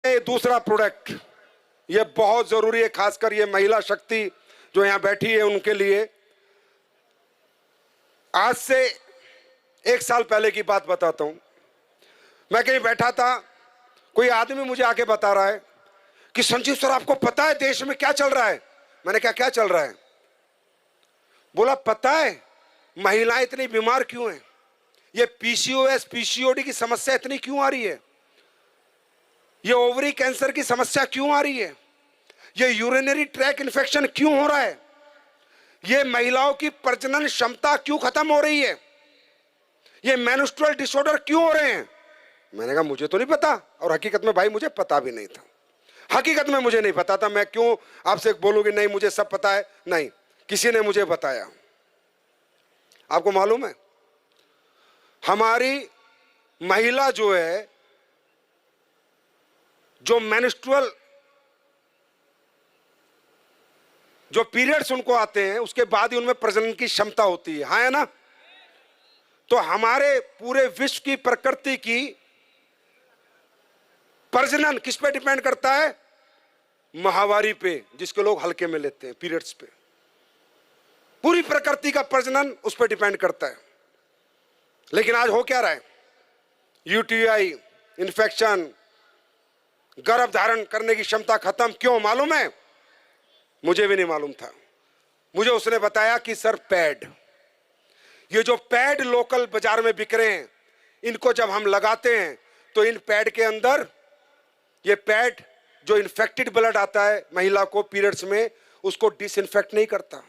ये दूसरा प्रोडक्ट ये बहुत जरूरी है, खासकर ये महिला शक्ति जो यहां बैठी है उनके लिए। आज से 1 साल पहले की बात बताता हूं। मैं कहीं बैठा था, कोई आदमी मुझे आके बता रहा है कि संजीव सर आपको पता है देश में क्या चल रहा है। मैंने कहा क्या चल रहा है? बोला पता है महिलाएं इतनी बीमार क्यों हैं, ये पीसीओएस पीसीओडी की समस्या इतनी क्यों आ रही है, ये ओवरी कैंसर की समस्या क्यों आ रही है, ये यूरिनरी ट्रैक इन्फेक्शन क्यों हो रहा है, ये महिलाओं की प्रजनन क्षमता क्यों खत्म हो रही है, ये मेंस्ट्रुअल डिसऑर्डर क्यों हो रहे हैं। मैंने कहा मुझे तो नहीं पता, और हकीकत में भाई मुझे पता भी नहीं था। हकीकत में मुझे नहीं पता था। मैं क्यों आपसे बोलूंगी नहीं मुझे सब पता है, नहीं, किसी ने मुझे बताया। आपको मालूम है हमारी महिला जो है, जो मेंस्ट्रुअल जो पीरियड्स उनको आते हैं उसके बाद ही उनमें प्रजनन की क्षमता होती है, हाँ है ना। तो हमारे पूरे विश्व की प्रकृति की प्रजनन किस पे डिपेंड करता है? माहवारी पे, जिसके लोग हल्के में लेते हैं, पीरियड्स पे। पूरी प्रकृति का प्रजनन उस पर डिपेंड करता है। लेकिन आज हो क्या रहा है? यूटीआई इन्फेक्शन, गर्भ धारण करने की क्षमता खत्म। क्यों मालूम है? मुझे भी नहीं मालूम था। मुझे उसने बताया कि सर पैड, ये जो पैड लोकल बाजार में बिक रहे हैं, इनको जब हम लगाते हैं तो इन पैड के अंदर, ये पैड जो इन्फेक्टेड ब्लड आता है महिला को पीरियड्स में, उसको डिसइंफेक्ट नहीं करता।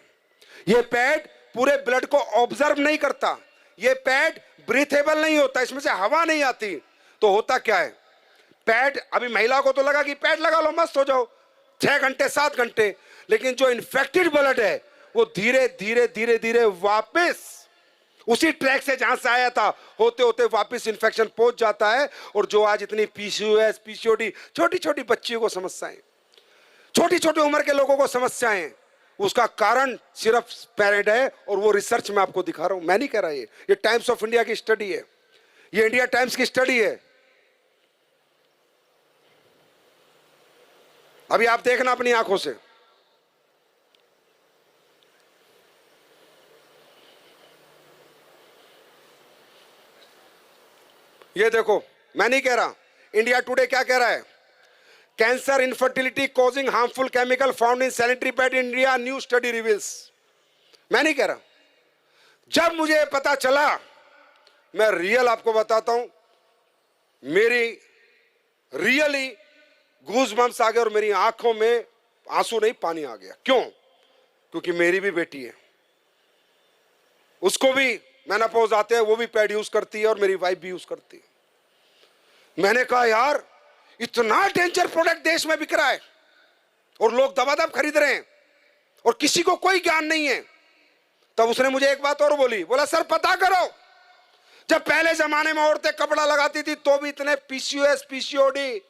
ये पैड पूरे ब्लड को ऑब्जर्व नहीं करता। ये पैड ब्रीथेबल नहीं होता, इसमें से हवा नहीं आती। तो होता क्या है, पैड अभी महिला को तो लगा कि पैड लगा लो मस्त हो जाओ 6 घंटे 7 घंटे, लेकिन जो इन्फेक्टेड ब्लड है वो धीरे धीरे धीरे धीरे वापस उसी ट्रैक से जहां से आया था होते होते वापस इन्फेक्शन पहुंच जाता है। और जो आज इतनी पीसीओएस पीसीओडी, छोटी छोटी बच्चियों को समस्याएं, छोटी छोटी उम्र के लोगों को समस्याएं, उसका कारण सिर्फ पैड है। और वो रिसर्च में आपको दिखा रहा हूं, मैं नहीं कह रहा, ये टाइम्स ऑफ इंडिया की स्टडी है, ये इंडिया टाइम्स की स्टडी है। अभी आप देखना अपनी आंखों से। ये देखो, मैं नहीं कह रहा, इंडिया टुडे क्या कह रहा है? Cancer infertility causing harmful chemical found in sanitary pad in India, new study reveals. मैं नहीं कह रहा। जब मुझे पता चला, मैं रियल आपको बताता हूं, मेरी रियली गूज़बम्प्स आ गए और मेरी आंखों में आंसू नहीं पानी आ गया। क्यों? क्योंकि मेरी भी बेटी है, उसको भी मेनोपॉज आते हैं, वो भी पैड यूज करती है और मेरी वाइफ भी यूज करती है। मैंने कहा यार इतना डेंजर प्रोडक्ट देश में बिक रहा है और लोग दबादब खरीद रहे हैं और किसी को कोई ज्ञान नहीं है। तब उसने मुझे एक बात और बोली, बोला सर पता करो, जब पहले जमाने में औरतें कपड़ा लगाती थी तो भी इतने PCOS PCOD,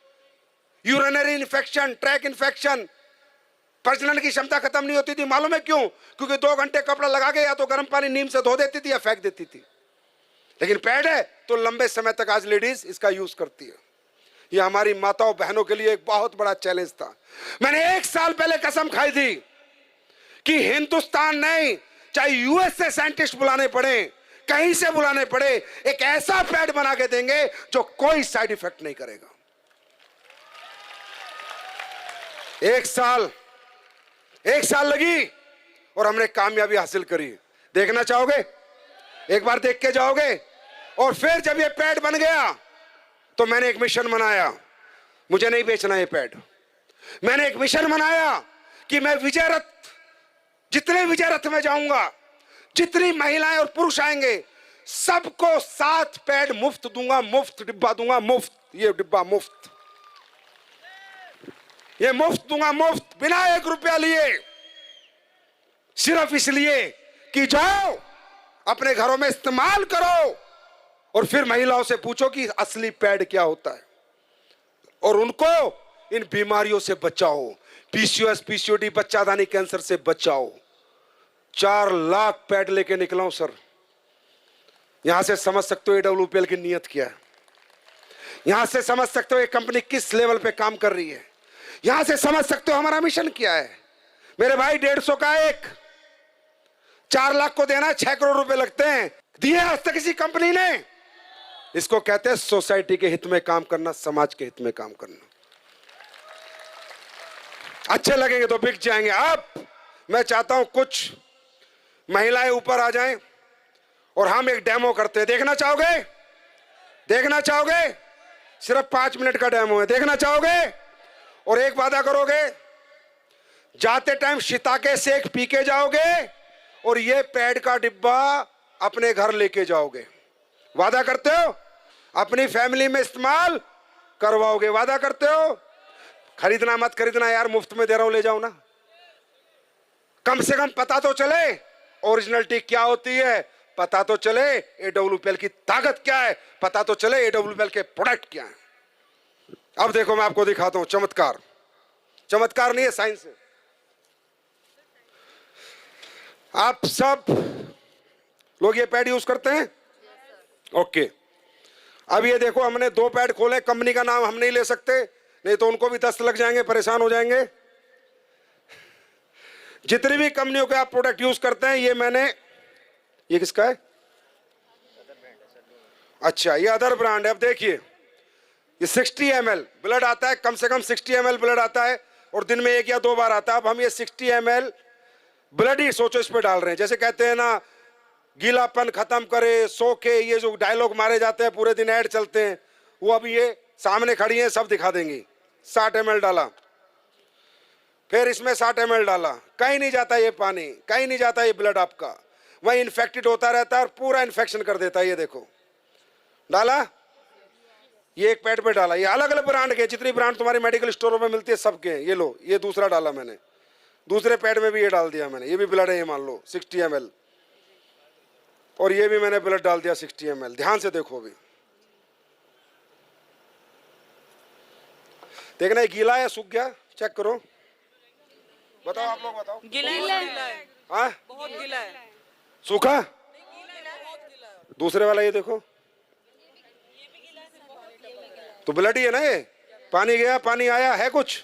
urinary infection, track infection, प्रजनन की क्षमता खत्म नहीं होती थी। मालूम है क्यों? क्योंकि 2 घंटे कपड़ा लगा के या तो गर्म पानी नीम से धो देती थी या फेंक देती थी। लेकिन पैड है तो लंबे समय तक आज लेडीज इसका यूज करती है। ये हमारी माताओं बहनों के लिए एक बहुत बड़ा चैलेंज था। मैंने 1 साल पहले कसम खाई थी कि हिंदुस्तान नहीं, चाहे यूएस से साइंटिस्ट बुलाने पड़े, कहीं से बुलाने पड़े, एक ऐसा पैड बना के देंगे जो कोई साइड इफेक्ट नहीं करेगा। 1 साल लगी और हमने कामयाबी हासिल करी। देखना चाहोगे? एक बार देख के जाओगे? और फिर जब ये पैड बन गया तो मैंने एक मिशन बनाया, मुझे नहीं बेचना ये पैड। मैंने एक मिशन बनाया कि मैं विजय रथ, जितने विजय रथ में जाऊंगा, जितनी महिलाएं और पुरुष आएंगे, सबको 7 पैड मुफ्त दूंगा, मुफ्त डिब्बा दूंगा, मुफ्त, ये डिब्बा मुफ्त, ये मुफ्त दूंगा, मुफ्त, बिना 1 रुपया लिए, सिर्फ इसलिए कि जाओ अपने घरों में इस्तेमाल करो और फिर महिलाओं से पूछो कि असली पैड क्या होता है और उनको इन बीमारियों से बचाओ, पीसीओएस पीसीओडी, बच्चादानी कैंसर से बचाओ। 4 लाख पैड लेके निकला हूं सर। यहां से समझ सकते हो एडब्ल्यूपीएल की नीयत क्या है। यहां से समझ सकते हो ये कंपनी किस लेवल पे काम कर रही है, यहां से समझ सकते हो हमारा मिशन क्या है। मेरे भाई 150 का एक 4 लाख को देना 6 करोड़ रुपए लगते हैं, दिए आज तक किसी कंपनी ने। इसको कहते हैं सोसाइटी के हित में काम करना, समाज के हित में काम करना। अच्छे लगेंगे तो बिक जाएंगे। अब मैं चाहता हूं कुछ महिलाएं ऊपर आ जाएं और हम एक डेमो करते हैं। देखना चाहोगे? देखना चाहोगे? सिर्फ 5 मिनट का डेमो है, देखना चाहोगे? और एक वादा करोगे, जाते टाइम शिताके सेक पी के जाओगे और ये पैड का डिब्बा अपने घर लेके जाओगे। वादा करते हो? अपनी फैमिली में इस्तेमाल करवाओगे? वादा करते हो? खरीदना मत खरीदना यार, मुफ्त में दे रहा हूं, ले जाओ ना। कम से कम पता तो चले ओरिजिनलिटी क्या होती है, पता तो चले AWPL की ताकत क्या है, पता तो चले AWPL के प्रोडक्ट क्या है। अब देखो मैं आपको दिखाता हूं चमत्कार। चमत्कार नहीं है, साइंस है। आप सब लोग ये पैड यूज करते हैं? ओके। अब ये देखो, हमने 2 पैड खोले, कंपनी का नाम हम नहीं ले सकते, नहीं तो उनको भी दस्त लग जाएंगे, परेशान हो जाएंगे। जितनी भी कंपनियों के आप प्रोडक्ट यूज करते हैं, ये मैंने, ये किसका है? अच्छा, ये अदर ब्रांड है। अब देखिए, ये 60 ml ब्लड आता है, कम से कम 60 ml ब्लड आता है और दिन में 1 या 2 बार आता है। अब हम ये 60 ml ब्लड ही सोचो इस पे डाल रहे हैं। जैसे कहते हैं ना, गीलापन खत्म करे, सो के, ये जो डायलॉग मारे जाते हैं, पूरे दिन ऐड चलते हैं, वो अब ये सामने खड़ी हैं, सब दिखा देंगी। 60 ml डाला, फिर इसमें 60 ml डाला, कहीं नहीं जाता ये पानी, कहीं नहीं जाता ये ब्लड आपका, वही इन्फेक्टेड होता रहता है और पूरा इन्फेक्शन कर देता है। ये देखो, डाला, ये एक पैड पे डाला। ये अलग अलग ब्रांड के, जितनी ब्रांड तुम्हारी मेडिकल स्टोरों में मिलती है सबके हैं। ये लो, ये दूसरा डाला मैंने, दूसरे पैड में भी ये डाल दिया मैंने, ये भी ब्लड है, ये मान लो 60 ml, और ये भी मैंने ब्लड डाल दिया 60 ml। ध्यान से देखो, भी देखना ये गीला है, सूख गया, चेक करो, बताओ आप लोग बताओ। गीला है, हाँ, बहुत गीला है, सूखा। दूसरे वाला ये देखो, तो ब्लड ही है ना, ये पानी गया पानी आया है कुछ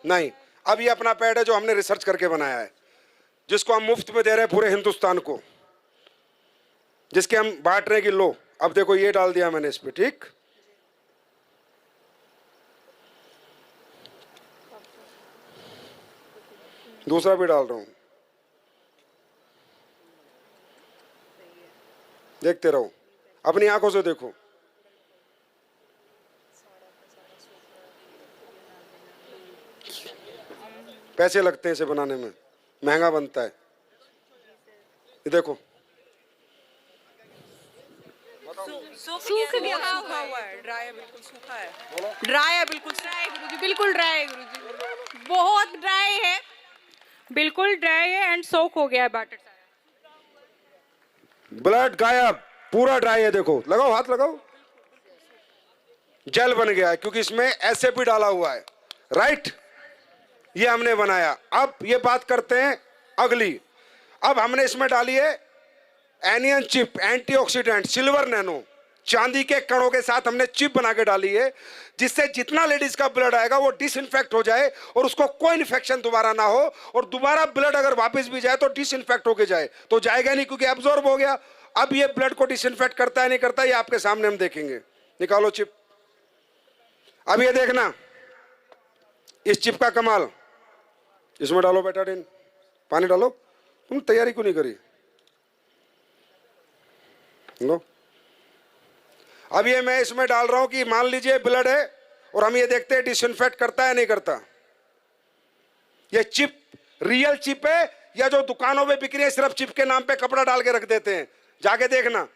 नहीं। अब ये अपना पैड है जो हमने रिसर्च करके बनाया है, जिसको हम मुफ्त में दे रहे हैं पूरे हिंदुस्तान को, जिसके हम बांट रहे हैं कि लो। अब देखो, ये डाल दिया मैंने इस पे, ठीक। दूसरा भी डाल रहा हूं, देखते रहो, अपनी आंखों से देखो। पैसे लगते हैं इसे बनाने में, महंगा बनता है। ये देखो, सूख गया, सूखा हुआ है, ड्राई है, बिल्कुल सूखा है, ड्राई है, बिल्कुल ड्राई है गुरुजी, बिल्कुल ड्राई है गुरुजी, बहुत ड्राई है, बिल्कुल ड्राई है एंड सोक हो गया है बैटर सारा। ब्लड गायब, पूरा ड्राई है। देखो, लगाओ, हाथ लगाओ, जेल बन गया है, क्योंकि इसमें एसए भी डाला हुआ है, राइट। ये हमने बनाया। अब ये बात करते हैं अगली। अब हमने इसमें डाली है anion chip, antioxidant, silver nano, चांदी के कणों के साथ हमने चिप बना के डाली है, जिससे जितना लेडीज का ब्लड आएगा वो डिसइंफेक्ट हो जाए और उसको कोई इन्फेक्शन दोबारा ना हो, और दोबारा ब्लड अगर वापस भी जाए तो डिसइंफेक्ट होके जाए। तो जाएगा नहीं, क्योंकि एब्जॉर्ब हो गया। अब ये ब्लड को डिसइंफेक्ट करता है नहीं करता, ये आपके सामने हम देखेंगे। निकालो चिप। अब ये देखना, इस चिप का कमाल, इसमें डालो बेटाडिन, पानी डालो। तुम तैयारी क्यों नहीं करी? लो, अब ये मैं इसमें डाल रहा हूं कि मान लीजिए ब्लड है और हम ये देखते हैं डिसइंफेक्ट करता है नहीं करता। ये चिप रियल चिप है या जो दुकानों में बिक रही है सिर्फ चिप के नाम पे कपड़ा डाल के रख देते हैं? जाके देखना।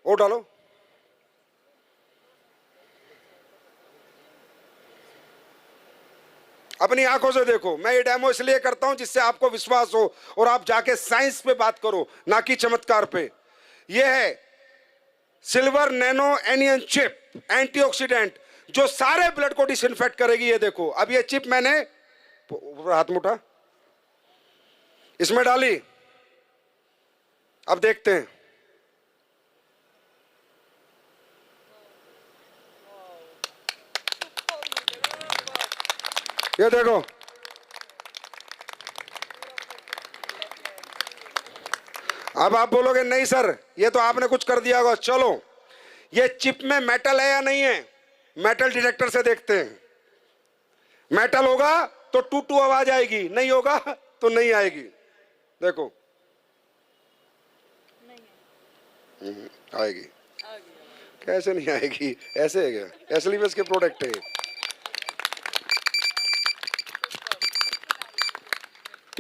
वो डालो, अपनी आंखों से देखो। मैं ये डेमो इसलिए करता हूं जिससे आपको विश्वास हो और आप जाके साइंस पे बात करो, ना कि चमत्कार पे। ये है silver nano anion chip, antioxidant, जो सारे ब्लड को डिसइंफेक्ट करेगी। ये देखो, अब ये चिप मैंने हाथ मुठा इसमें डाली। अब देखते हैं, ये देखो, अब आप बोलोगे नहीं सर ये तो आपने कुछ कर दिया होगा। चलो, ये चिप में मेटल है या नहीं है, मेटल डिटेक्टर से देखते हैं। मेटल होगा तो टू टू आवाज आएगी, नहीं होगा तो नहीं आएगी। देखो आएगी, कैसे नहीं आएगी, ऐसे है क्या, एसएलवीएस के प्रोडक्ट है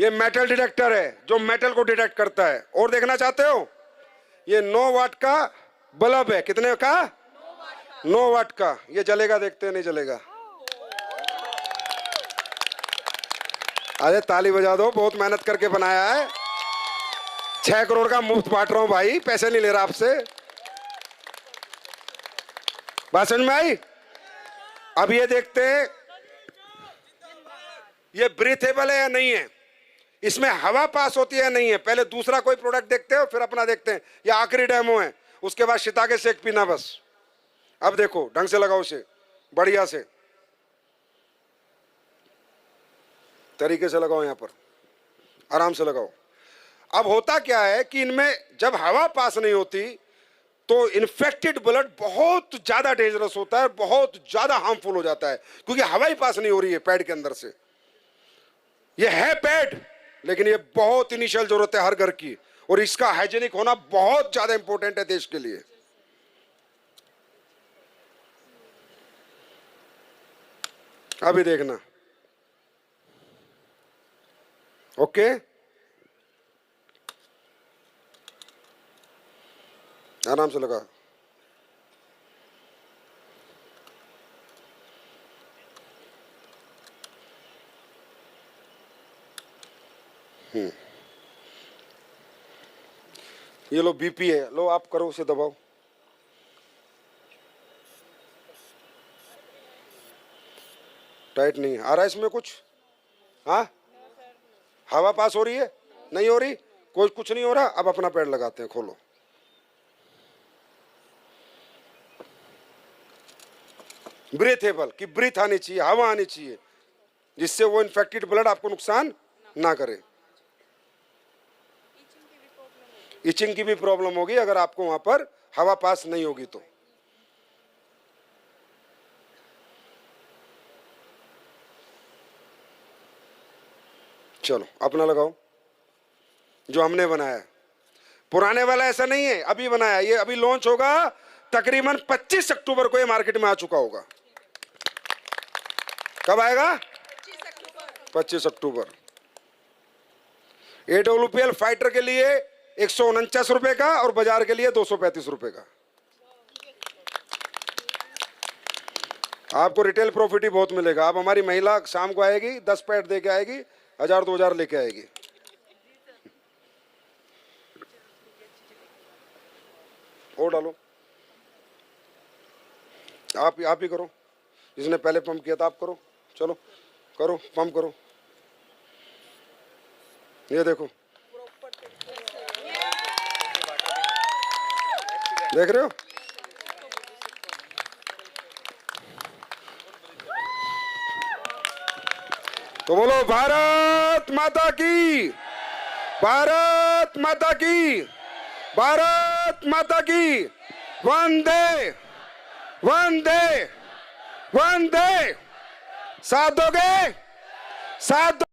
ये। मेटल डिटेक्टर है जो मेटल को डिटेक्ट करता है। और देखना चाहते हो, ये 9 वाट का बल्ब है। कितने का? 9 वाट का। ये जलेगा, देखते हैं नहीं जलेगा। अरे ताली बजा दो, बहुत मेहनत करके बनाया है। 6 करोड़ का मुफ्त बांट रहा हूं भाई, पैसे नहीं ले रहा आपसे। बात समझ में आई? अब ये देखते हैं ये ब्रीथेबल है या नहीं है, इसमें हवा पास होती है या नहीं है। पहले दूसरा कोई प्रोडक्ट देखते हो फिर अपना देखते हैं। ये आखिरी डेमो है, उसके बाद शिताके शेक पीना बस। अब देखो ढंग से लगाओ इसे, बढ़िया से तरीके से लगाओ, यहां पर आराम से लगाओ। अब होता क्या है कि इनमें जब हवा पास नहीं होती तो इन्फेक्टेड ब्लड बहुत ज्यादा डेंजरस होता है, बहुत ज्यादा हार्मफुल हो जाता है, क्योंकि हवा ही पास नहीं हो रही है पैड के अंदर से। ये है पैड, लेकिन ये बहुत इनिशियल जरूरत है हर घर की, और इसका हाइजीनिक होना बहुत ज्यादा इंपॉर्टेंट है देश के लिए। अभी देखना, ओके आराम से लगा। ये लो बीपी है, लो आप करो, उसे दबाओ। टाइट नहीं आ रहा इसमें कुछ? हाँ, हवा पास हो रही है, नहीं हो रही, कोई कुछ नहीं हो रहा। अब अपना पैड लगाते हैं, खोलो। ब्रीथेबल की ब्रीथ आनी चाहिए, हवा आनी चाहिए, जिससे वो इन्फेक्टेड ब्लड आपको नुकसान ना करे। इचिंग की भी प्रॉब्लम होगी अगर आपको वहां पर हवा पास नहीं होगी तो। चलो अपना लगाओ जो हमने बनाया है। पुराने वाला ऐसा नहीं है, अभी बनाया। ये अभी लॉन्च होगा, तकरीबन 25 अक्टूबर को ये मार्केट में आ चुका होगा। कब आएगा? 25 अक्टूबर। AWPL फाइटर के लिए 149 रुपए का और बाजार के लिए 235 रुपए का। आपको रिटेल प्रॉफिट ही बहुत मिलेगा। अब हमारी महिला शाम को आएगी, 10 पैड दे के आएगी, 1000-2000 लेके आएगी। और डालो, आप ही करो, जिसने पहले पंप किया था आप करो। चलो करो, पंप करो। ये देखो, देख रहे हो? तो बोलो भारत माता की, भारत माता की, भारत माता की। वंदे वंदे वंदे। साथ दोगे? साथ